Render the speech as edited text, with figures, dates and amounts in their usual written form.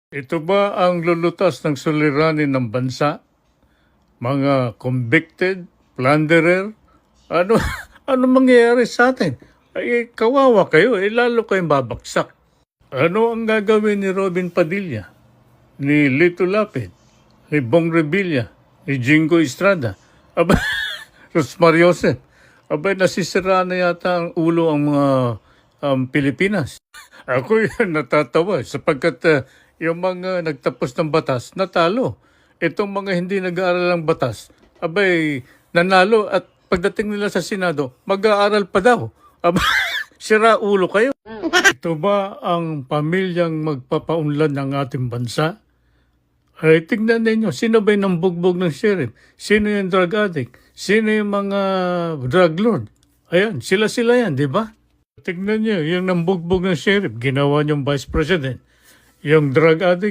Ito ba ang lulutas ng suliranin ng bansa? Mga convicted, plunderer? Ano, ano mangyayari sa atin? Ay, kawawa kayo, lalo kayong babaksak. Ano ang gagawin ni Robin Padilla, ni Lito Lapid, ni Bong Revilla, ni Jingo Estrada, aba, Rosmar Yosef? Aba, nasisira na yata ang ulo ang mga Pilipinas. Ako yan natatawa sapagkat yung mga nagtapos ng batas, natalo. Itong mga hindi nag-aaral ng batas, abay, nanalo at pagdating nila sa Senado, mag-aaral pa daw. Aba, sira ulo kayo. Ito ba ang pamilyang magpapaunlad ng ating bansa? Ay, tignan ninyo, sino ba yung nambugbog ng sheriff? Sino yung drug addict? Sino yung mga drug lord? Ayan, sila-sila yan, di ba? Tignan nyo, yung nambugbog ng sheriff, ginawa niyong vice president. Yung drug addict,